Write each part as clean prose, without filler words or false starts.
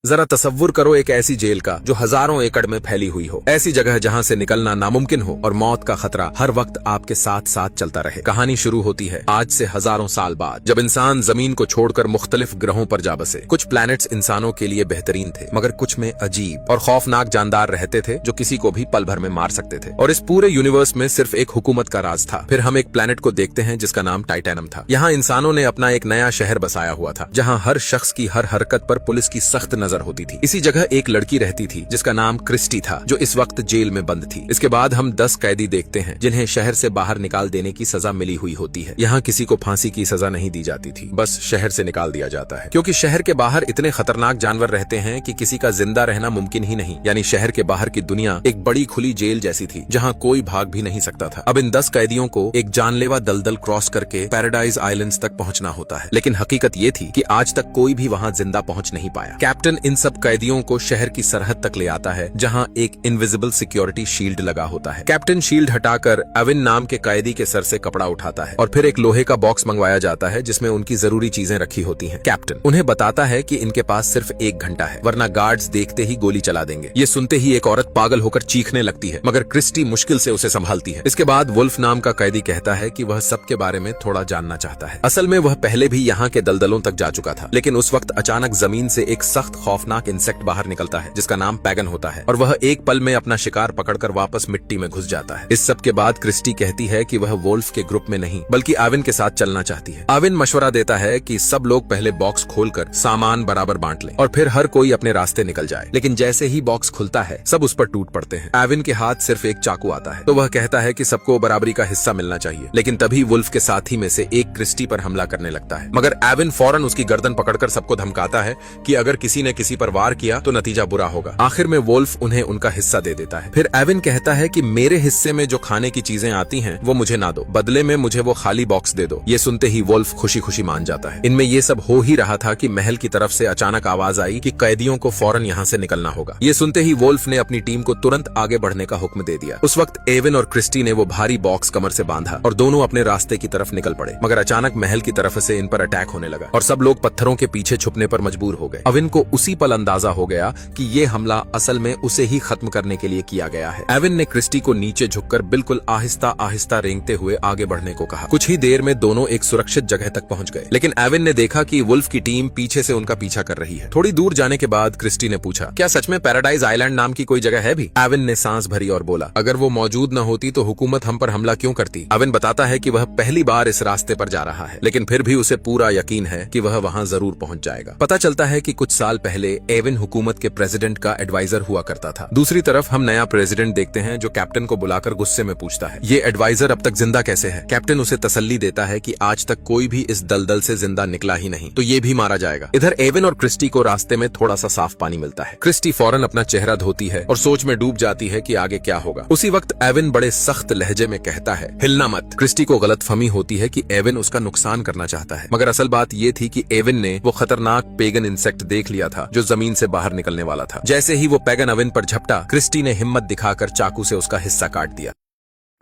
जरा तसव्वुर करो एक ऐसी जेल का जो हजारों एकड़ में फैली हुई हो, ऐसी जगह जहां से निकलना नामुमकिन हो और मौत का खतरा हर वक्त आपके साथ साथ चलता रहे। कहानी शुरू होती है आज से हजारों साल बाद, जब इंसान जमीन को छोड़कर मुख्तलिफ ग्रहों पर जा बसे। कुछ प्लैनेट्स इंसानों के लिए बेहतरीन थे, मगर कुछ में अजीब और खौफनाक जानदार रहते थे जो किसी को भी पल भर में मार सकते थे। और इस पूरे यूनिवर्स में सिर्फ एक हुकूमत का राज था। फिर हम एक प्लैनेट को देखते हैं जिसका नाम टाइटैनम था। यहाँ इंसानों ने अपना एक नया शहर बसाया हुआ था, जहाँ हर शख्स की हर हरकत पर पुलिस की सख्त नजर होती थी। इसी जगह एक लड़की रहती थी जिसका नाम क्रिस्टी था, जो इस वक्त जेल में बंद थी। इसके बाद हम 10 कैदी देखते हैं जिन्हें शहर से बाहर निकाल देने की सजा मिली हुई होती है। यहाँ किसी को फांसी की सजा नहीं दी जाती थी, बस शहर से निकाल दिया जाता है, क्योंकि शहर के बाहर इतने खतरनाक जानवर रहते हैं कि किसी का जिंदा रहना मुमकिन ही नहीं। यानी शहर के बाहर की दुनिया एक बड़ी खुली जेल जैसी थी, जहाँ कोई भाग भी नहीं सकता था। अब इन 10 कैदियों को एक जानलेवा दलदल क्रॉस करके पैराडाइज आइलैंड्स तक पहुंचना होता है। लेकिन हकीकत ये थी कि आज तक कोई भी वहां जिंदा पहुंच नहीं पाया। कैप्टन इन सब कैदियों को शहर की सरहद तक ले आता है, जहां एक इनविजिबल सिक्योरिटी शील्ड लगा होता है। कैप्टन शील्ड हटाकर अविन नाम के कैदी के सर से कपड़ा उठाता है और फिर एक लोहे का बॉक्स मंगवाया जाता है जिसमें उनकी जरूरी चीजें रखी होती हैं। कैप्टन उन्हें बताता है कि इनके पास सिर्फ 1 घंटा है, वरना गार्ड्स देखते ही गोली चला देंगे। ये सुनते ही एक औरत पागल होकर चीखने लगती है, मगर क्रिस्टी मुश्किल से उसे संभालती है। इसके बाद वुल्फ नाम का कैदी कहता है कि वह सबके बारे में थोड़ा जानना चाहता है। असल में वह पहले भी यहाँ के दलदलों तक जा चुका था, लेकिन उस वक्त अचानक जमीन से एक सख्त खौफनाक इंसेक्ट बाहर निकलता है जिसका नाम पैगन होता है, और वह एक पल में अपना शिकार पकड़कर वापस मिट्टी में घुस जाता है। इस सब के बाद क्रिस्टी कहती है कि वह वुल्फ के ग्रुप में नहीं बल्कि आविन के साथ चलना चाहती है। आविन मशवरा देता है कि सब लोग पहले बॉक्स खोलकर सामान बराबर बांट लें और फिर हर कोई अपने रास्ते निकल जाए। लेकिन जैसे ही बॉक्स खुलता है सब उस पर टूट पड़ते हैं। आविन के हाथ सिर्फ एक चाकू आता है, तो वह कहता है कि सबको बराबरी का हिस्सा मिलना चाहिए। लेकिन तभी वुल्फ के साथी में से एक क्रिस्टी पर हमला करने लगता है, मगर आविन फौरन उसकी गर्दन पकड़कर सबको धमकाता है कि अगर किसी ने किसी पर वार किया तो नतीजा बुरा होगा। आखिर में वुल्फ उन्हें उनका हिस्सा दे देता है। फिर एविन कहता है कि मेरे हिस्से में जो खाने की चीजें आती हैं वो मुझे ना दो, बदले में मुझे वो खाली बॉक्स दे दो। ये सुनते ही वुल्फ खुशी खुशी मान जाता है। इनमें ये सब हो ही रहा था कि महल की तरफ से अचानक आवाज आई कि कैदियों को फौरन यहाँ से निकलना होगा। ये सुनते ही वुल्फ ने अपनी टीम को तुरंत आगे बढ़ने का हुक्म दे दिया। उस वक्त एविन और क्रिस्टी ने वो भारी बॉक्स कमर से बांधा और दोनों अपने रास्ते की तरफ निकल पड़े, मगर अचानक महल की तरफ से इन पर अटैक होने लगा और सब लोग पत्थरों के पीछे छुपने पर मजबूर हो गए। एविन को उसी पल अंदाजा हो गया कि ये हमला असल में उसे ही खत्म करने के लिए किया गया है। एविन ने क्रिस्टी को नीचे झुककर बिल्कुल आहिस्ता आहिस्ता रेंगते हुए आगे बढ़ने को कहा। कुछ ही देर में दोनों एक सुरक्षित जगह तक पहुंच गए, लेकिन एविन ने देखा कि वुल्फ की टीम पीछे से उनका पीछा कर रही है। थोड़ी दूर जाने के बाद क्रिस्टी ने पूछा, क्या सच में पैराडाइज आइलैंड नाम की कोई जगह है भी? एविन ने सांस भरी और बोला, अगर वो मौजूद न होती तो हुकूमत हम पर हमला क्यों करती? एविन बताता है कि वह पहली बार इस रास्ते पर जा रहा है, लेकिन फिर भी उसे पूरा यकीन है कि वह वहां जरूर पहुंच जाएगा। पता चलता है कि कुछ साल पहले एविन हुकूमत के प्रेसिडेंट का एडवाइजर हुआ करता था। दूसरी तरफ हम नया प्रेसिडेंट देखते हैं जो कैप्टन को बुलाकर गुस्से में पूछता है, ये एडवाइजर अब तक जिंदा कैसे है? कैप्टन उसे तसल्ली देता है कि आज तक कोई भी इस दलदल से जिंदा निकला ही नहीं, तो ये भी मारा जाएगा। इधर एविन और क्रिस्टी को रास्ते में थोड़ा सा साफ पानी मिलता है। क्रिस्टी फौरन अपना चेहरा धोती है और सोच में डूब जाती है कि आगे क्या होगा। उसी वक्त एविन बड़े सख्त लहजे में कहता है, हिलना मत। क्रिस्टी को गलतफहमी होती है कि एविन उसका नुकसान करना चाहता है, मगर असल बात ये थी कि एविन ने वो खतरनाक पेगन इंसेक्ट देख लिया था जो जमीन से बाहर निकलने वाला था। जैसे ही वो पेगन एविन पर झपटा, क्रिस्टी ने हिम्मत दिखाकर चाकू से उसका हिस्सा काट दिया।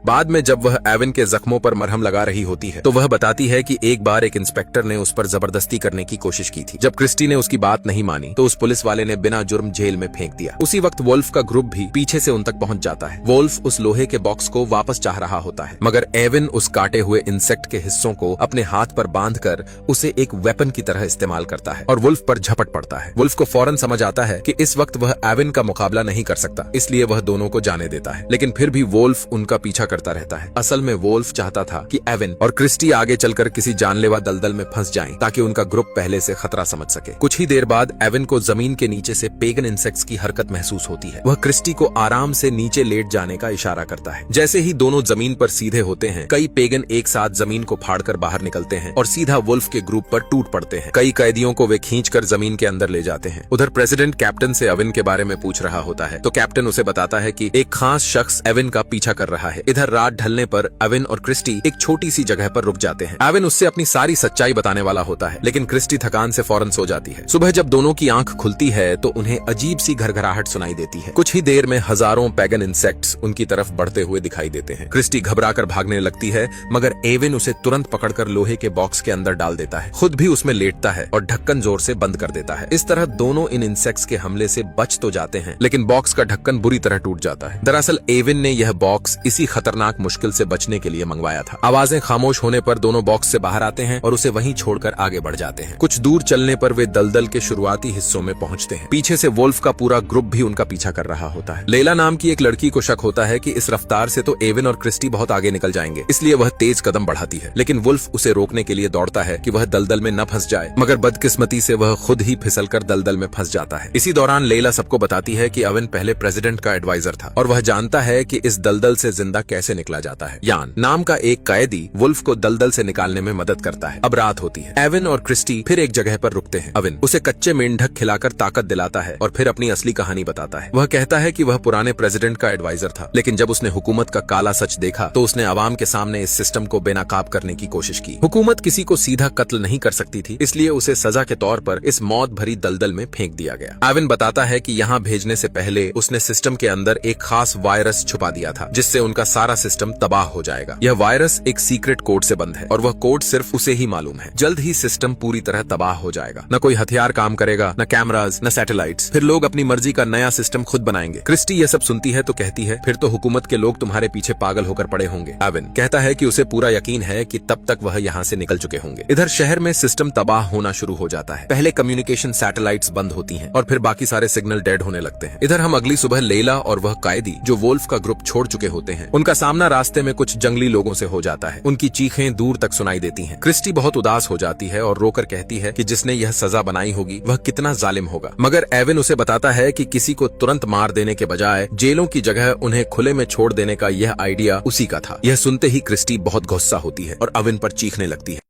बाद में जब वह एविन के जख्मों पर मरहम लगा रही होती है तो वह बताती है कि एक बार एक इंस्पेक्टर ने उस पर जबरदस्ती करने की कोशिश की थी। जब क्रिस्टी ने उसकी बात नहीं मानी तो उस पुलिस वाले ने बिना जुर्म जेल में फेंक दिया। उसी वक्त वुल्फ का ग्रुप भी पीछे से उन तक पहुंच जाता है। वुल्फ उस लोहे के बॉक्स को वापस चाह रहा होता है, मगर एविन उस काटे हुए इंसेक्ट के हिस्सों को अपने हाथ पर बांधकर उसे एक वेपन की तरह इस्तेमाल करता है और वुल्फ पर झपट पड़ता है। वुल्फ को फौरन समझ आता है कि इस वक्त वह एविन का मुकाबला नहीं कर सकता, इसलिए वह दोनों को जाने देता है। लेकिन फिर भी वुल्फ उनका पीछा करता रहता है। असल में वुल्फ चाहता था कि एविन और क्रिस्टी आगे चलकर किसी जानलेवा दलदल में फंस जाएं, ताकि उनका ग्रुप पहले से खतरा समझ सके। कुछ ही देर बाद एविन को जमीन के नीचे से पेगन इंसेक्ट्स की हरकत महसूस होती है। वह क्रिस्टी को आराम से नीचे लेट जाने का इशारा करता है। जैसे ही दोनों जमीन पर सीधे होते हैं, कई पेगन एक साथ जमीन को फाड़कर बाहर निकलते हैं और सीधा वुल्फ के ग्रुप पर टूट पड़ते हैं। कई कैदियों को वे खींचकर जमीन के अंदर ले जाते हैं। उधर प्रेसिडेंट कैप्टन से एविन के बारे में पूछ रहा होता है, तो कैप्टन उसे बताता है कि एक खास शख्स एविन का पीछा कर रहा है। इधर इधर रात ढलने पर एविन और क्रिस्टी एक छोटी सी जगह पर रुक जाते हैं। एविन उससे अपनी सारी सच्चाई बताने वाला होता है, लेकिन क्रिस्टी थकान से फौरन सो जाती है। सुबह जब दोनों की आंख खुलती है तो उन्हें अजीब सी घरघराहट सुनाई देती है। कुछ ही देर में हजारों पैगन इंसेक्ट्स उनकी तरफ बढ़ते हुए दिखाई देते हैं। क्रिस्टी घबराकर भागने लगती है, मगर एविन उसे तुरंत पकड़कर लोहे के बॉक्स के अंदर डाल देता है। खुद भी उसमें लेटता है और ढक्कन जोर से बंद कर देता है। इस तरह दोनों इन इंसेक्ट्स के हमले से बच तो जाते हैं, लेकिन बॉक्स का ढक्कन बुरी तरह टूट जाता है। दरअसल एविन ने यह बॉक्स इसी खतरनाक मुश्किल से बचने के लिए मंगवाया था। आवाजें खामोश होने पर दोनों बॉक्स से बाहर आते हैं और उसे वहीं छोड़कर आगे बढ़ जाते हैं। कुछ दूर चलने पर वे दलदल के शुरुआती हिस्सों में पहुंचते हैं। पीछे से वुल्फ का पूरा ग्रुप भी उनका पीछा कर रहा होता है। लेला नाम की एक लड़की को शक होता है कि इस रफ्तार से तो एविन और क्रिस्टी बहुत आगे निकल जाएंगे, इसलिए वह तेज कदम बढ़ाती है। लेकिन वुल्फ उसे रोकने के लिए दौड़ता है कि वह दलदल में न फंस जाए, मगर बदकिस्मती से वह खुद ही फिसलकर दलदल में फंस जाता है। इसी दौरान लेला सबको बताती है कि एविन पहले प्रेसिडेंट का एडवाइजर था और वह जानता है कि इस दलदल से जिंदा कैसे निकला जाता है। यान नाम का एक कैदी वुल्फ को दलदल से निकालने में मदद करता है। अब रात होती है। एविन और क्रिस्टी फिर एक जगह पर रुकते हैं। एविन उसे कच्चे मेंढक खिलाकर ताकत दिलाता है और फिर अपनी असली कहानी बताता है। वह कहता है कि वह पुराने प्रेसिडेंट का एडवाइजर था, लेकिन जब उसने हुकूमत का काला सच देखा तो उसने आवाम के सामने इस सिस्टम को बेनकाब करने की कोशिश की। हुकूमत किसी को सीधा कत्ल नहीं कर सकती थी, इसलिए उसे सजा के तौर पर इस मौत भरी दलदल में फेंक दिया गया। एविन बताता है कि यहाँ भेजने से पहले उसने सिस्टम के अंदर एक खास वायरस छुपा दिया था, जिससे उनका सारा सिस्टम तबाह हो जाएगा। यह वायरस एक सीक्रेट कोड से बंद है और वह कोड सिर्फ उसे ही मालूम है। जल्द ही सिस्टम पूरी तरह तबाह हो जाएगा। न कोई हथियार काम करेगा, न कैमरास, न सैटेलाइट्स। फिर लोग अपनी मर्जी का नया सिस्टम खुद बनाएंगे। क्रिस्टी यह सब सुनती है तो कहती है, फिर तो हुकूमत के लोग तुम्हारे पीछे पागल होकर पड़े होंगे। एविन कहता है कि उसे पूरा यकीन है कि तब तक वह यहाँ से निकल चुके होंगे। इधर शहर में सिस्टम तबाह होना शुरू हो जाता है। पहले कम्युनिकेशन सैटेलाइट्स बंद होती हैं और फिर बाकी सारे सिग्नल डेड होने लगते हैं। इधर हम अगली सुबह लेला और वह कैदी जो वुल्फ का ग्रुप छोड़ चुके होते हैं, उनका सामना रास्ते में कुछ जंगली लोगों से हो जाता है। उनकी चीखें दूर तक सुनाई देती हैं। क्रिस्टी बहुत उदास हो जाती है और रोकर कहती है कि जिसने यह सजा बनाई होगी वह कितना जालिम होगा। मगर एविन उसे बताता है कि किसी को तुरंत मार देने के बजाय जेलों की जगह उन्हें खुले में छोड़ देने का यह आइडिया उसी का था। यह सुनते ही क्रिस्टी बहुत गुस्सा होती है और एविन पर चीखने लगती है।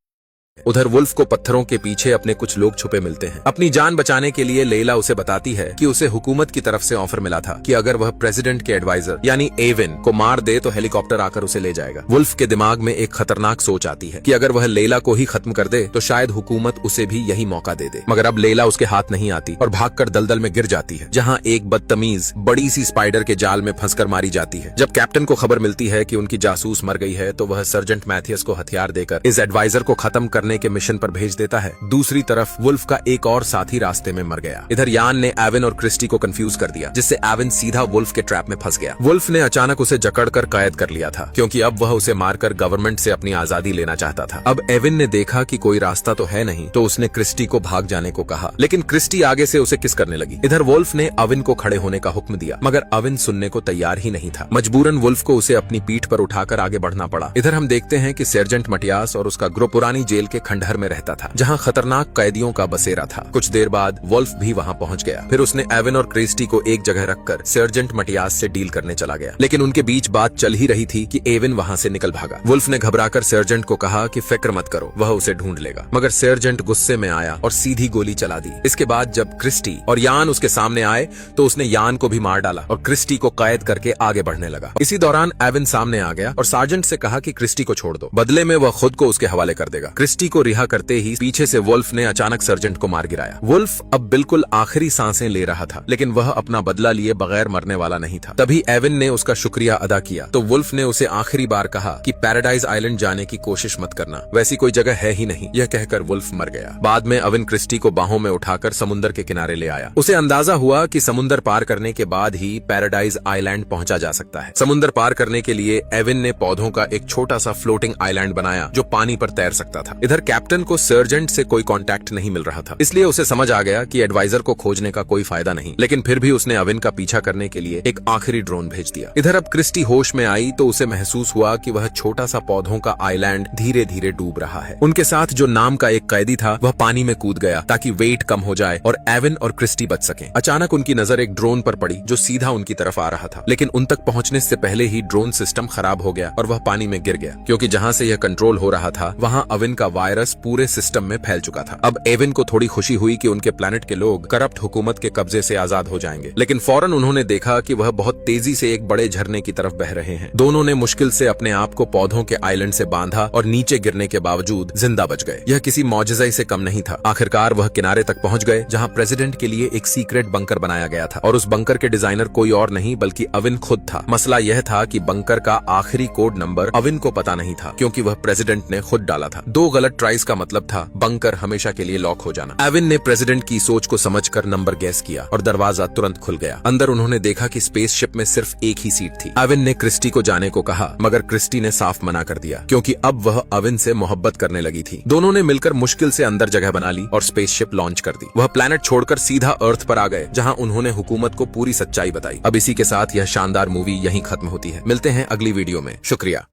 उधर वुल्फ को पत्थरों के पीछे अपने कुछ लोग छुपे मिलते हैं। अपनी जान बचाने के लिए लेला उसे बताती है कि उसे हुकूमत की तरफ से ऑफर मिला था कि अगर वह प्रेसिडेंट के एडवाइजर यानी एविन को मार दे तो हेलीकॉप्टर आकर उसे ले जाएगा। वुल्फ के दिमाग में एक खतरनाक सोच आती है कि अगर वह लेला को ही खत्म कर दे तो शायद हुकूमत उसे भी यही मौका दे दे। मगर अब लेला उसके हाथ नहीं आती और भागकर दलदल में गिर जाती है, जहाँ एक बदतमीज बड़ी सी स्पाइडर के जाल में फंसकर मारी जाती है। जब कैप्टन को खबर मिलती है कि उनकी जासूस मर गई है तो वह सर्जेंट मैथियस को हथियार देकर इस एडवाइजर को खत्म करने के मिशन पर भेज देता है। दूसरी तरफ वुल्फ का एक और साथी रास्ते में मर गया। इधर यान ने एविन और क्रिस्टी को कंफ्यूज कर दिया, जिससे एविन सीधा वुल्फ के ट्रैप में फंस गया। वुल्फ ने अचानक उसे जकड़कर कैद कर लिया था, क्योंकि अब वह उसे मारकर गवर्नमेंट से अपनी आजादी लेना चाहता था। अब एविन ने देखा कि कोई रास्ता तो है नहीं, तो उसने क्रिस्टी को भाग जाने को कहा, लेकिन क्रिस्टी आगे से उसे किस करने लगी। इधर वुल्फ ने एविन को खड़े होने का हुक्म दिया, मगर एविन सुनने को तैयार ही नहीं था। मजबूरन वुल्फ को उसे अपनी पीठ पर उठाकर आगे बढ़ना पड़ा। इधर हम देखते हैं कि सर्जेंट मटियास और उसका ग्रुप पुरानी जेल के खंडहर में रहता था, जहाँ खतरनाक कैदियों का बसेरा था। कुछ देर बाद वुल्फ भी वहां पहुंच गया। फिर उसने एविन और क्रिस्टी को एक जगह रखकर सर्जेंट मटियास से डील करने चला गया। लेकिन उनके बीच बात चल ही रही थी कि एविन वहां से निकल भागा। वुल्फ ने घबराकर सर्जेंट को कहा कि फिक्र मत करो, वह उसे ढूंढ लेगा। मगर सर्जेंट गुस्से में आया और सीधी गोली चला दी। इसके बाद जब क्रिस्टी और यान उसके सामने आए तो उसने यान को भी मार डाला और क्रिस्टी को कैद करके आगे बढ़ने लगा। इसी दौरान एविन सामने आ गया और सार्जेंट से कहा कि क्रिस्टी को छोड़ दो, बदले में वह खुद को उसके हवाले कर देगा। क्रिस्टी को रिहा करते ही पीछे से वुल्फ ने अचानक सर्जेंट को मार गिराया। वुल्फ अब बिल्कुल आखिरी सांसें ले रहा था, लेकिन वह अपना बदला लिए बगैर मरने वाला नहीं था। तभी एविन ने उसका शुक्रिया अदा किया तो वुल्फ ने उसे आखिरी बार कहा कि पैराडाइज आइलैंड जाने की कोशिश मत करना, वैसी कोई जगह है ही नहीं। यह कहकर वुल्फ मर गया। बाद में एविन क्रिस्टी को बाहों में उठाकर समुद्र के किनारे ले आया। उसे अंदाजा हुआ कि समुद्र पार करने के बाद ही पैराडाइज आइलैंड पहुंचा जा सकता है। समुद्र पार करने के लिए एविन ने पौधों का एक छोटा सा फ्लोटिंग आइलैंड बनाया जो पानी पर तैर सकता था। इधर कैप्टन को सर्जेंट से कोई कांटेक्ट नहीं मिल रहा था, इसलिए उसे समझ आ गया कि एडवाइजर को खोजने का कोई फायदा नहीं। लेकिन फिर भी उसने एविन का पीछा करने के लिए एक आखिरी ड्रोन भेज दिया। इधर अब क्रिस्टी होश में आई तो उसे महसूस हुआ कि वह छोटा सा पौधों का आइलैंड धीरे धीरे डूब रहा है। उनके साथ जो नाम का एक कैदी था वह पानी में कूद गया ताकि वेट कम हो जाए और एविन और क्रिस्टी बच सकें। अचानक उनकी नजर एक ड्रोन पर पड़ी जो सीधा उनकी तरफ आ रहा था, लेकिन उन तक पहुंचने से पहले ही ड्रोन सिस्टम खराब हो गया और वह पानी में गिर गया। क्योंकि जहां से यह कंट्रोल हो रहा था वहां एविन का वायरस पूरे सिस्टम में फैल चुका था। अब एविन को थोड़ी खुशी हुई कि उनके प्लेनेट के लोग करप्ट हुकूमत के कब्जे से आजाद हो जाएंगे, लेकिन फौरन उन्होंने देखा कि वह बहुत तेजी से एक बड़े झरने की तरफ बह रहे हैं। दोनों ने मुश्किल से अपने आप को पौधों के आइलैंड से बांधा और नीचे गिरने के बावजूद जिंदा बच गए। यह किसी मौजज़े से कम नहीं था। आखिरकार वह किनारे तक पहुंच गए जहां प्रेसिडेंट के लिए एक सीक्रेट बंकर बनाया गया था, और उस बंकर के डिजाइनर कोई और नहीं बल्कि अविन खुद था। मसला यह था कि बंकर का आखिरी कोड नंबर अविन को पता नहीं था, क्योंकि वह प्रेसिडेंट ने खुद डाला था। 2 गलत ट्राइज का मतलब था बंकर हमेशा के लिए लॉक हो जाना। अविन ने प्रेसिडेंट की सोच को समझकर नंबर गैस किया और दरवाजा तुरंत खुल गया। अंदर उन्होंने देखा कि स्पेसशिप में सिर्फ एक ही सीट थी। अविन ने क्रिस्टी को जाने को कहा, मगर क्रिस्टी ने साफ मना कर दिया, क्योंकि अब वह अविन से मोहब्बत करने लगी थी। दोनों ने मिलकर मुश्किल से अंदर जगह बना ली और स्पेसशिप लॉन्च कर दी। वह प्लेनेट छोड़कर सीधा अर्थ पर आ गए, जहां उन्होंने हुकूमत को पूरी सच्चाई बताई। अब इसी के साथ यह शानदार मूवी यहीं खत्म होती है। मिलते हैं अगली वीडियो में। शुक्रिया।